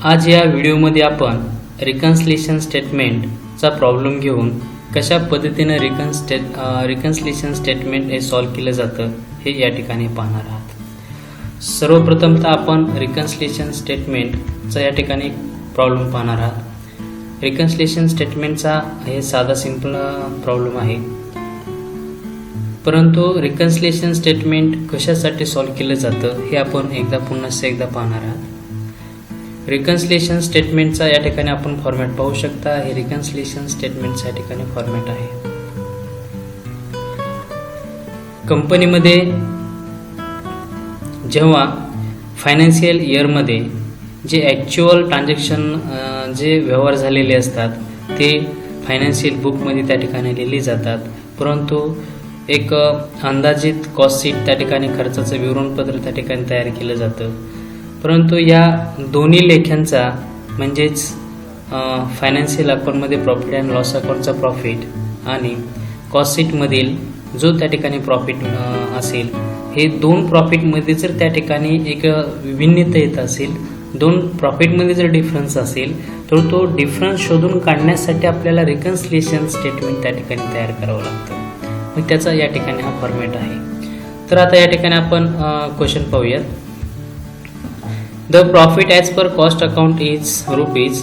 आज या व्हिडिओमध्ये आपण रिकन्सिलिएशन स्टेटमेंटचा प्रॉब्लेम घेऊन कशा पद्धतीने रिकन्सिलिएशन स्टेटमेंट हे सॉल्व्ह केलं जातं हे या ठिकाणी पाहणार आहात। सर्वप्रथमतः आपण रिकन्सिलिएशन स्टेटमेंटचा या ठिकाणी प्रॉब्लेम पाहणार आहात। रिकन्सिलिएशन स्टेटमेंटचा हे साधा सिंपल प्रॉब्लेम आहे, परंतु रिकन्सिलिएशन स्टेटमेंट कशासाठी सॉल्व्ह केलं जातं हे आपण पुन्हा एकदा पाहणार आहात। रिकन्सिलिएशन स्टेटमेंटचा या ठिकाणी आपण फॉर्मॅट पाहू शकता। हे रिकन्सिलिएशन स्टेटमेंटच्या ठिकाणी फॉर्मॅट आहे। कंपनीमध्ये जेव्हा फायनान्शियल इयरमध्ये जे ॲक्च्युअल ट्रान्झॅक्शन जे व्यवहार झालेले असतात ते फायनान्शियल बुकमध्ये त्या ठिकाणी लिहिले जातात, परंतु एक अंदाजित कॉस्ट शीट त्या ठिकाणी खर्चाचं विवरणपत्र त्या ठिकाणी तयार केलं जातं। परंतु या दोन्ही लेख्यांचा म्हणजेच फायनान्शियल अकाउंटमध्ये प्रॉफिट अँड लॉस अकाउंटचा प्रॉफिट आणि कॉस्ट शीटमधील जो त्या ठिकाणी प्रॉफिट असेल, हे दोन प्रॉफिटमध्ये जर त्या ठिकाणी एक भिन्नता येत असेल, दोन प्रॉफिटमध्ये जर डिफरन्स असेल, तर तो डिफरन्स शोधून काढण्यासाठी आपल्याला रिकन्सिलिएशन स्टेटमेंट त्या ठिकाणी तयार करावं लागतं। मग त्याचा या ठिकाणी हा फॉर्मॅट आहे। तर आता या ठिकाणी आपण क्वेश्चन पाहूयात। The profit as per cost account is rupees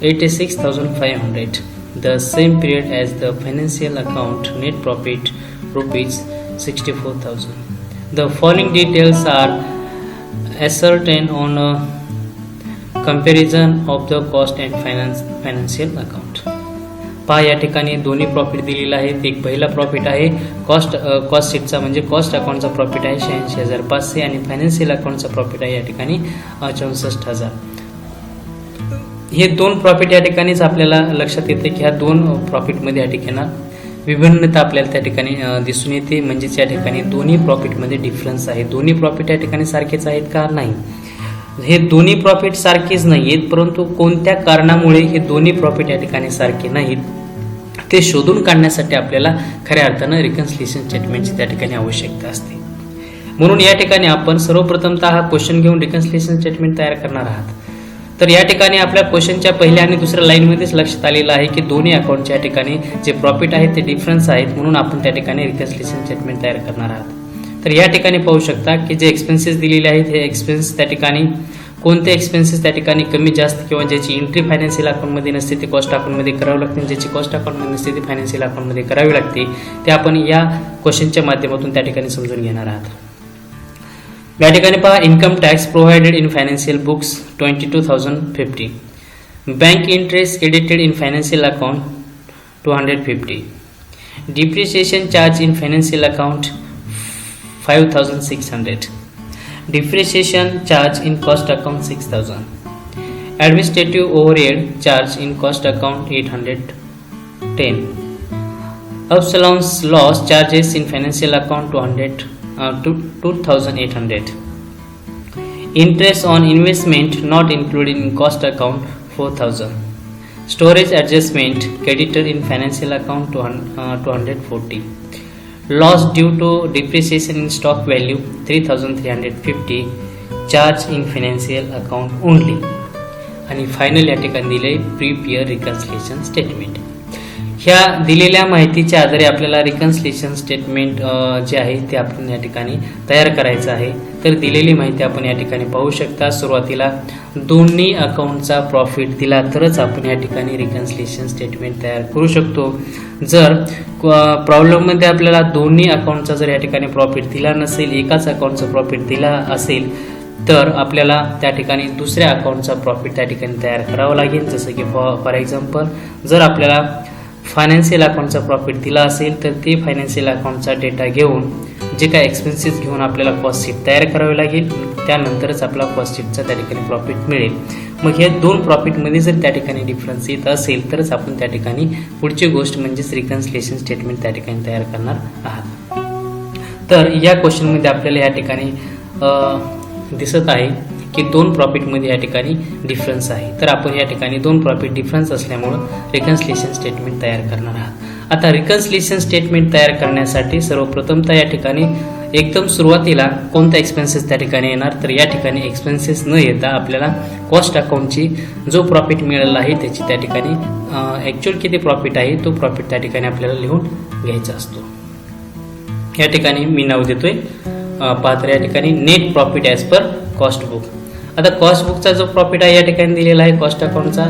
86,500. The same period as the financial account net profit rupees 64,000. The following details are ascertained on a comparison of the cost and financial account. पहा या ठिकाणी दोन्ही profit दिलेला आहे। एक पहिला profit आहे cost शीटचा म्हणजे कॉस्ट अकाउंटचा प्रॉफिट आहे 86,500 आणि फायनान्शियल अकाउंटचा प्रॉफिट आहे या ठिकाणी 64,000। हे दोन प्रॉफिट या ठिकाणीच आपल्याला लक्षात येते की ह्या दोन प्रॉफिटमध्ये या ठिकाणी विभिन्नता आपल्याला त्या ठिकाणी दिसून येते, म्हणजेच या ठिकाणी दोन्ही प्रॉफिटमध्ये डिफरन्स आहे। दोन्ही प्रॉफिट या ठिकाणी सारखेच आहेत का? नाही, हे दोन्ही प्रॉफिट सारखेच नाही आहेत, परंतु कोणत्या कारणामुळे हे दोन्ही प्रॉफिट या ठिकाणी सारखे नाहीत ते शोधून काढण्यासाठी आपल्याला खऱ्या अर्थानं रिकन्सिलिएशन स्टेटमेंटची त्या ठिकाणी आवश्यकता असते। म्हणून या ठिकाणी आपण सर्वप्रथमतः हा क्वेश्चन घेऊन रिकन्सिलिएशन स्टेटमेंट तयार करणार आहात। तर या ठिकाणी आपल्या क्वेश्चनच्या पहिल्या आणि दुसऱ्या लाईनमध्येच लक्षात आलेलं आहे की दोन्ही अकाउंटच्या ठिकाणी जे प्रॉफिट आहेत ते डिफरन्स आहेत, म्हणून आपण त्या ठिकाणी रिकन्सिलिएशन स्टेटमेंट तयार करणार आहात। तर या ठिकाणी पाहू शकता की जे एक्सपेन्सेस दिलेले आहेत हे एक्सपेन्स त्या ठिकाणी कोणते एक्सपेन्सेस त्या ठिकाणी कमी जास्त किंवा ज्याची एंट्री फायनान्शियल अकाउंटमध्ये नसते ते कॉस्ट अकाउंटमध्ये करावी लागते, ज्याची कॉस्ट अकाउंटमध्ये नसते ती फायनान्शियल अकाउंटमध्ये करावी लागते, ते आपण या क्वेश्चनच्या माध्यमातून त्या ठिकाणी समजून घेणार आहात। या ठिकाणी पहा, income tax provided in financial books 22,050, bank interest credited in financial account 250, depreciation charge in financial account 5,600, depreciation charge in cost account 6,000, administrative overhead charge in cost account 810, obsolescence loss charges in financial account 2,800, interest on investment not included in cost account 4,000, storage adjustment credited in financial account 240, loss due to depreciation in stock value 3,350, charge in financial account only, आणि final या ठिकाणी दिले prepare reconciliation statement. ह्या दिलेल्या माहितीच्या आधारे आपल्याला reconciliation statement जे आहे ते आपण या ठिकाणी तयार करायचं आहे। तर दिलेली माहिती आपण या ठिकाणी पाहू शकता। सुरुवातीला दोन्ही अकाउंटचा प्रॉफिट दिला तरच आपण या ठिकाणी रिकन्सिलिएशन स्टेटमेंट तयार करू शकतो। जर प्रॉब्लेममध्ये आपल्याला दोन्ही अकाउंटचा जर या ठिकाणी प्रॉफिट दिला नसेल, एकाच अकाउंटचा प्रॉफिट दिला असेल, तर आपल्याला त्या ठिकाणी दुसऱ्या अकाउंटचा प्रॉफिट त्या ठिकाणी तयार करावं लागेल। जसं की फॉर एक्झाम्पल, जर आपल्याला फायनान्शियल अकाउंटचा प्रॉफिट दिला असेल तर ते फायनान्शियल अकाउंटचा डेटा घेऊन जे काय एक्सपेन्सेस घेऊन आपल्याला कॉस्ट शीट तयार करावी लागेल, त्यानंतरच आपला कॉस्ट शीटचा त्या ठिकाणी प्रॉफिट मिळेल। मग हे दोन प्रॉफिटमध्ये जर त्या ठिकाणी डिफरन्स येत असेल तरच आपण त्या ठिकाणी पुढची गोष्ट म्हणजेच रिकन्सिलिएशन स्टेटमेंट त्या ठिकाणी तयार करणार आहात। तर या क्वेश्चनमध्ये आपल्याला या ठिकाणी दिसत आहे की दोन प्रॉफिटमध्ये या ठिकाणी डिफरन्स आहे। तर आपण या ठिकाणी दोन प्रॉफिट डिफरन्स असल्यामुळं रिकन्सिलिएशन स्टेटमेंट तयार करणार आहात। आता रिकन्सिलिएशन स्टेटमेंट तयार करण्यासाठी सर्वप्रथमतः या ठिकाणी एकदम सुरुवातीला कोणता एक्सपेन्सेस त्या ठिकाणी येणार, तर या ठिकाणी एक्सपेन्सेस न येता आपल्याला कॉस्ट अकाउंटची जो प्रॉफिट मिळालेला आहे त्याची त्या ठिकाणी ॲक्च्युअल किती प्रॉफिट आहे तो प्रॉफिट त्या ठिकाणी आपल्याला लिहून घ्यायचा असतो. या ठिकाणी मी नाव देतोय पाहता या ठिकाणी net profit as per cost book. आता कॉस्ट बुकचा जो प्रॉफिट आहे या ठिकाणी दिलेला आहे कॉस्ट अकाउंटचा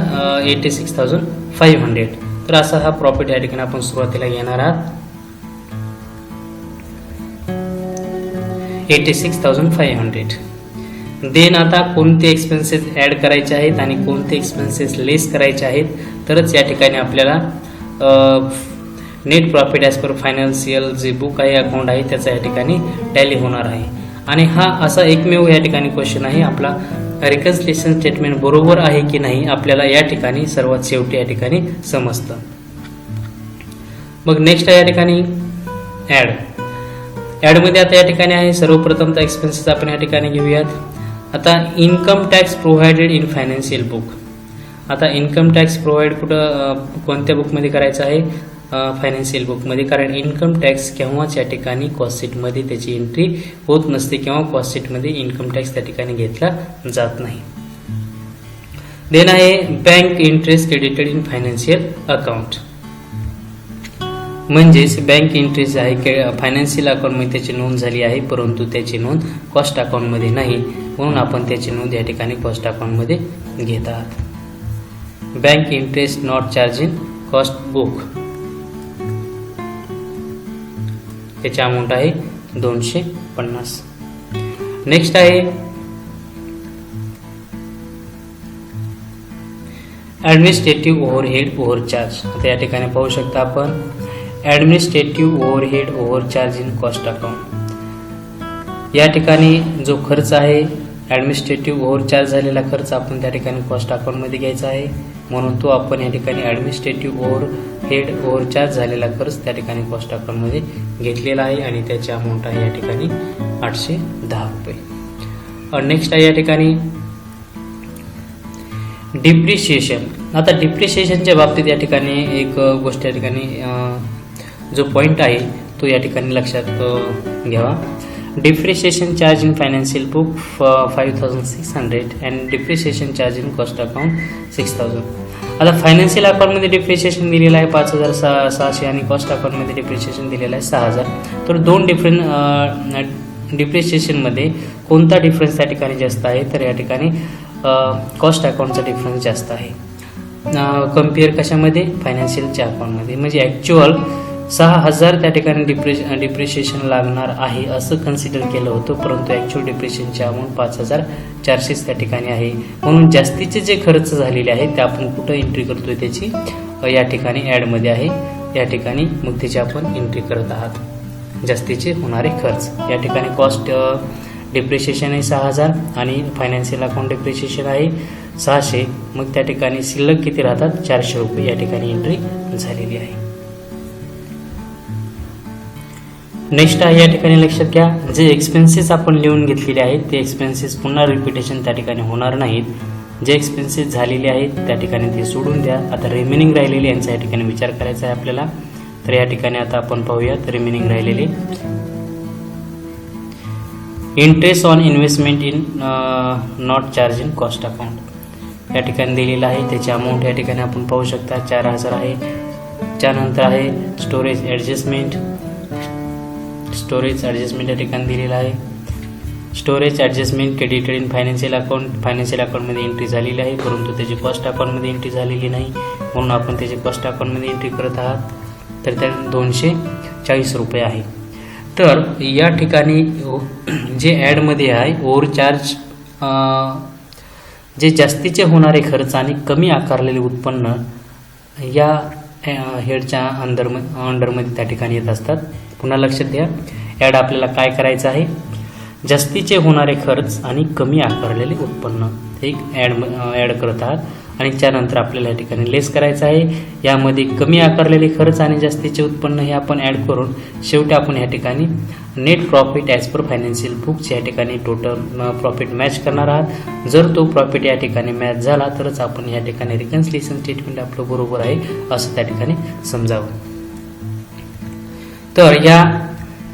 86,500. तर असा हा प्रॉफिट या ठिकाणी आपण सुरुवातीला घेणार आहात 86,500. देन आता कोणते एक्सपेन्सेस ॲड करायचे आहेत आणि कोणते एक्सपेन्सेस लेस करायचे आहेत तरच या ठिकाणी आपल्याला net profit as per financial जे बुक आहे अकाउंट आहे त्याचा या ठिकाणी टॅली होणार आहे. आणि हा असा एकमेव या ठिकाणी क्वेश्चन आहे आपला रिकन्सिलिएशन स्टेटमेंट बरोबर आहे की नाही आपल्याला या ठिकाणी सर्वात शेवटी या ठिकाणी समजतं. मग नेक्स्ट आहे या ठिकाणी ॲडमध्ये आता या ठिकाणी आहे सर्वप्रथम तर एक्सपेन्सेस आपण या ठिकाणी घेऊयात. आता income tax provided in financial book. आता इन्कम टॅक्स प्रोव्हाइड कोणत्या बुकमध्ये करायचं आहे, फायनान्शियल बुकमध्ये, कारण इन्कम टॅक्स केव्हाच या ठिकाणी कॉस्ट शीटमध्ये त्याची एंट्री होत नसते किंवा कॉस्ट शीटमध्ये इन्कम टॅक्स त्या ठिकाणी घेतला जात नाही. देन आहे bank interest credited in financial account. म्हणजेच बँक इंटरेस्ट आहे फायनान्शियल अकाउंटमध्ये त्याची नोंद झाली आहे परंतु त्याची नोंद कॉस्ट अकाउंटमध्ये नाही म्हणून आपण त्याची नोंद या ठिकाणी कॉस्ट अकाउंटमध्ये घेत आहात. Bank interest not charge in cost book. त्याची अमाऊंट आहे 250. नेक्स्ट आहे ॲडमिनिस्ट्रेटिव्ह ओव्हरहेड ओव्हरचार्ज. आता या ठिकाणी पाहू शकता आपण administrative overhead overcharge in cost account. या ठिकाणी जो खर्च आहे ॲडमिनिस्ट्रेटिव्ह ओव्हरचार्ज झालेला खर्च आपण त्या ठिकाणी कॉस्ट अकाउंटमध्ये घ्यायचा आहे म्हणून तो आपण या ठिकाणी ॲडमिनिस्ट्रेटिव्ह ओव्हरहेड ओव्हरचार्ज झालेला खर्च त्या ठिकाणी कॉस्ट अकाउंटमध्ये घेतलेला आहे आणि त्याची अमाऊंट आहे या ठिकाणी 810 रुपये. नेक्स्ट आहे या ठिकाणी डिप्रिशिएशन. आता डिप्रिशिएशनच्या बाबतीत या ठिकाणी एक गोष्ट या ठिकाणी जो पॉईंट आहे तो या ठिकाणी लक्षात घ्यावा. Depreciation charge in financial book 5,600 and depreciation charge in cost account 6,000. आता फायनान्शियल अकाउंटमध्ये डिप्रिशिएशन दिलेलं आहे 5,600 आणि कॉस्ट अकाउंटमध्ये डिप्रिशिएशन दिलेलं आहे 6,000. तर दोन डिफरंट डिप्रिशिएशनमध्ये कोणता डिफरन्स त्या ठिकाणी जास्त आहे तर या ठिकाणी कॉस्ट अकाउंटचा डिफरन्स जास्त आहे कम्पेअर कशामध्ये फायनान्शियलच्या अकाउंटमध्ये. म्हणजे ॲक्च्युअल 6,000 त्या ठिकाणी डिप्रिशिएशन लागणार आहे असं कन्सिडर केलं होतं परंतु ॲक्च्युअल डिप्रिशिएशनची अमाऊंट 5,400 त्या ठिकाणी आहे म्हणून जास्तीचे जे खर्च झालेले आहेत ते आपण कुठं एंट्री करतोय त्याची या ठिकाणी ॲडमध्ये आहे. या ठिकाणी मग त्याची आपण एंट्री करत आहात जास्तीचे होणारे खर्च. या ठिकाणी कॉस्ट डिप्रिशिएशन आहे 6,000 आणि फायनान्शियल अकाउंट डिप्रिशिएशन आहे 600. मग त्या ठिकाणी शिल्लक किती राहतात 400 रुपये या ठिकाणी एंट्री झालेली आहे. नेक्स्ट आहे या ठिकाणी लक्षात घ्या जे एक्सपेन्सेस आपण लिहून घेतलेले आहेत ते एक्सपेन्सेस पुन्हा रिपिटेशन त्या ठिकाणी होणार नाहीत. जे एक्सपेन्सेस झालेले आहेत त्या ठिकाणी ते सोडून द्या. आता रिमेनिंग राहिलेले यांचा या ठिकाणी विचार करायचा आहे आपल्याला. तर या ठिकाणी आता आपण पाहूयात रिमेनिंग राहिलेले. Interest on investment in not charge in cost account या ठिकाणी दिलेलं आहे. त्याची अमाऊंट या ठिकाणी आपण पाहू शकता 4,000 आहे. त्यानंतर आहे स्टोरेज ॲडजस्टमेंट या ठिकाणी दिलेलं आहे. Storage adjustment credited in financial अकाउंटमध्ये एंट्री झालेली आहे परंतु त्याची कॉस्ट अकाउंटमध्ये एंट्री झालेली नाही म्हणून आपण त्याची कॉस्ट अकाउंटमध्ये एंट्री करत आहात. तर त्या 240 रुपये आहे. तर या ठिकाणी जे ॲडमध्ये आहे ओव्हरचार्ज जे जास्तीचे होणारे खर्च आणि कमी आकारलेले उत्पन्न या हेडच्या अंडरमध्ये त्या ठिकाणी येत असतात. पुन्हा लक्षात द्या ॲड आपल्याला काय करायचं आहे जास्तीचे होणारे खर्च आणि कमी आकारलेले उत्पन्न एक ॲड करत आहात आणि त्यानंतर आपल्याला या ठिकाणी लेस करायचं आहे. यामध्ये कमी आकारलेले खर्च आणि जास्तीचे उत्पन्न हे आपण ॲड करून शेवटी आपण या ठिकाणी net profit as per financial बुकच्या या ठिकाणी टोटल प्रॉफिट मॅच करणार आहात. जर तो प्रॉफिट या ठिकाणी मॅच झाला तरच आपण या ठिकाणी रिकन्सिलिएशन स्टेटमेंट आपलं बरोबर आहे असं त्या ठिकाणी समजावं. तर या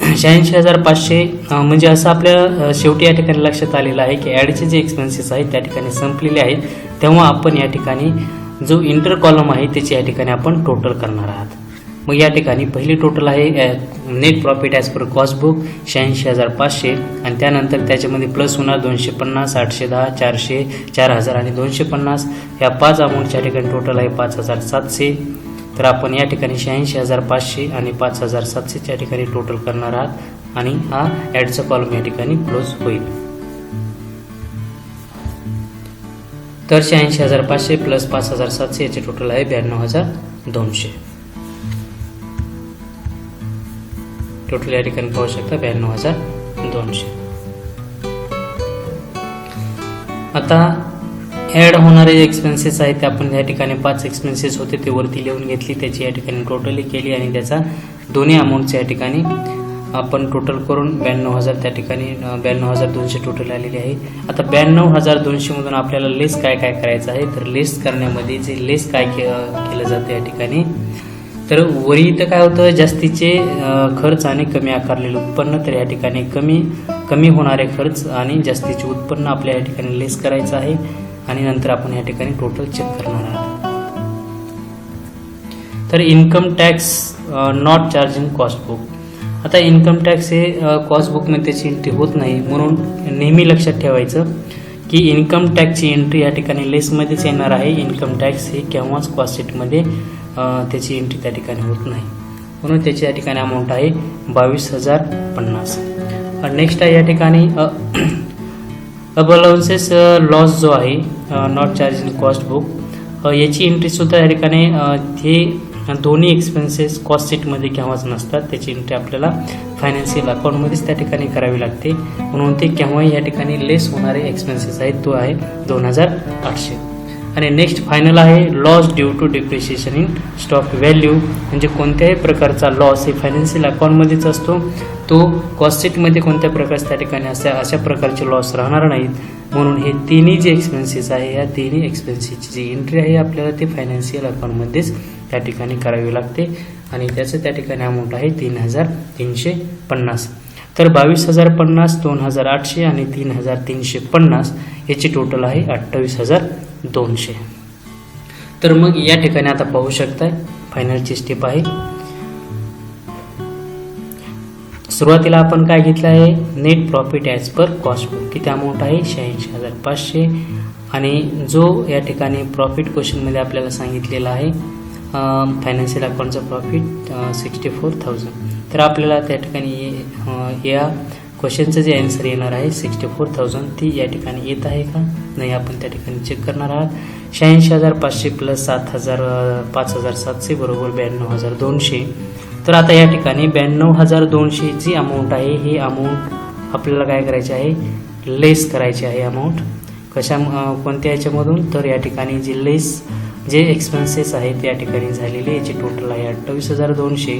86,500 म्हणजे असं आपल्या शेवटी या ठिकाणी लक्षात आलेलं आहे की ॲडचे जे एक्सपेन्सेस आहेत त्या ठिकाणी संपलेले आहेत. तेव्हा आपण या ठिकाणी जो इंटर कॉलम आहे त्याची या ठिकाणी आपण टोटल करणार आहात. मग या ठिकाणी पहिली टोटल आहे net profit as per cost book 86,500 आणि त्यानंतर त्याच्यामध्ये प्लस होणार 250, 810, 400, 4,000 आणि 250 या 5 अमाऊंटच्या ठिकाणी टोटल आहे 5,700. तर आपण या ठिकाणी 86,500 आणि 5,700च्या ठिकाणी टोटल करणार आहात आणि हा ॲडचा कॉलम या ठिकाणी क्लोज होईल. तर 86,500 प्लस 5,700 याचे टोटल आहे 92,200. टोटल या ठिकाणी पाहू शकता 92,200. आता ॲड होणारे एक्सपेन्सेस आहेत ते आपण या ठिकाणी 5 एक्सपेन्सेस होते ते वरती लिहून घेतली, त्याची या ठिकाणी टोटली केली आणि त्याचा दोन्ही अमाऊंटचे या ठिकाणी आपण टोटल करून 92,000 त्या ठिकाणी 92,200 टोटल आलेली आहे. आता 92,200 मधून आपल्याला लेस काय काय करायचं आहे, तर लेस करण्यामध्ये जे लेस काय केलं जातं या ठिकाणी, तर वरी इथं काय होतं जास्तीचे खर्च आणि कमी आकारलेले उत्पन्न, तर या ठिकाणी कमी होणारे खर्च आणि जास्तीचे उत्पन्न आपल्या या ठिकाणी लेस करायचं आहे आणि नंतर आपण या ठिकाणी टोटल चेक करणार आहोत. तर income tax not charge in cost book. आता इन्कम टॅक्स हे कॉस्ट बुकमध्ये त्याची एंट्री होत नाही, म्हणून नेहमी लक्षात ठेवायचं की इन्कम टॅक्सची एंट्री या ठिकाणी लेसमध्येच येणार आहे. इन्कम टॅक्स हे केव्हाच कॉस्ट शीटमध्ये त्याची एंट्री त्या ठिकाणी होत नाही, म्हणून त्याची या ठिकाणी अमाऊंट आहे 22,050. नेक्स्ट आहे या ठिकाणी अब अलाउन्सेस लॉस जो आहे not charge in cost book, याची एंट्रीसुद्धा या ठिकाणी हे दोन्ही एक्सपेन्सेस कॉस्ट शीटमध्ये केव्हाच नसतात, त्याची एंट्री आपल्याला फायनान्शियल अकाउंटमध्येच त्या ठिकाणी करावी लागते, म्हणून ते केव्हाही या ठिकाणी लेस होणारे एक्सपेन्सेस आहेत, तो आहे 2,800. आणि नेक्स्ट फायनल आहे loss due to depreciation in stock value, म्हणजे कोणत्याही प्रकारचा लॉस हे फायनान्शियल अकाउंटमध्येच असतो, तो कॉस्ट शीटमध्ये कोणत्या प्रकारच्या त्या ठिकाणी अशा प्रकारचे लॉस राहणार नाहीत, म्हणून हे तिन्ही जे एक्सपेन्सेस आहे या तिन्ही एक्सपेन्सेसची जी एंट्री आहे आपल्याला ते फायनान्शियल अकाउंटमध्येच त्या ठिकाणी करावी लागते आणि त्याचं त्या ठिकाणी अमाऊंट आहे 3,350. तर 22,050, 2,800 आणि 3,350 याची टोटल आहे 28,200. तर मग या ठिकाणी आता पाहू शकताय फायनलची स्टेप आहे. सुरुवातीला आपण काय घेतलं आहे, net profit as per cost book, किती अमाऊंट आहे 86,500 आणि जो या ठिकाणी प्रॉफिट क्वेश्चनमध्ये आपल्याला सांगितलेला आहे फायनान्शियल अकाउंटचा प्रॉफिट 64,000. तर आपल्याला त्या ठिकाणी या क्वेश्चनचं जे आन्सर येणार आहे 64,000 ती या ठिकाणी येत आहे का नाही आपण त्या ठिकाणी चेक करणार आहात. 86,500 प्लस 5,700 बरोबर 92,200. तर आता या ठिकाणी 92,200 जी अमाऊंट आहे ही अमाऊंट आपल्याला काय करायची आहे, लेस करायची आहे अमाऊंट. कोणत्या याच्यामधून, तर या ठिकाणी जी लेस जे एक्सपेन्सेस आहेत या ठिकाणी झालेले याची टोटल आहे 28,200.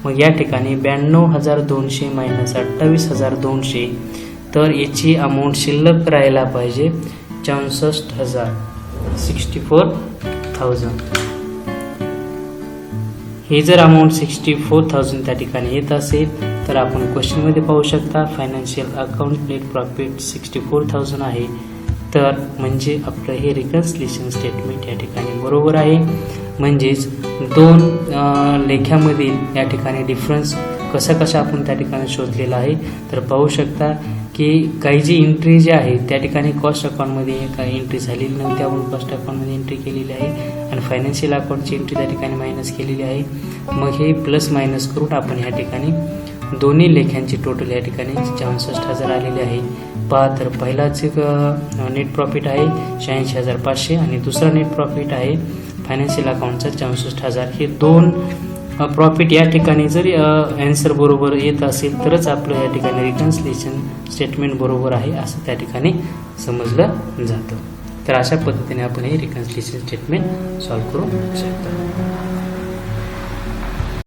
मग या ठिकाणी 92,200 मायनस 28,200, तर याची अमाऊंट शिल्लक राहायला पाहिजे 64,000, 64,000. हे जर अमाऊंट 64,000 त्या ठिकाणी येत असेल तर आपण क्वेश्चनमध्ये पाहू शकता फायनान्शियल अकाउंट नेट प्रॉफिट 64,000 आहे, तर म्हणजे आपलं हे रिकन्सिलिएशन स्टेटमेंट या ठिकाणी बरोबर आहे. म्हणजेच दोन लेख्यामधील या ठिकाणी डिफरन्स कसा आपण त्या ठिकाणी शोधलेला आहे. तर पाहू शकता की काही जी एंट्री जी आहे त्या ठिकाणी कॉस्ट अकाउंटमध्ये काही एंट्री झालेली नव्हती, आपण कॉस्ट अकाउंटमध्ये एंट्री केलेली आहे आणि फायनान्शियल अकाउंटची एंट्री त्या ठिकाणी मायनस केलेली आहे. मग हे प्लस मायनस करून आपण या ठिकाणी दोन्ही लेख्यांची टोटल या ठिकाणी 64,000 आलेली आहे. पहा, तर पहिलाच एक नेट प्रॉफिट आहे 86,500 आणि दुसरा नेट प्रॉफिट आहे फायनान्शियल अकाउंटचा 64,000. हे दोन प्रॉफिट या ठिकाणी जरी आन्सर बरोबर येत असेल तरच आपलं या ठिकाणी रिकन्सिलिएशन स्टेटमेंट बरोबर आहे असं त्या ठिकाणी समजलं जातं. तर अशा पद्धतीने आपण हे रिकन्सिलिएशन स्टेटमेंट सॉल्व्ह करू शकतो.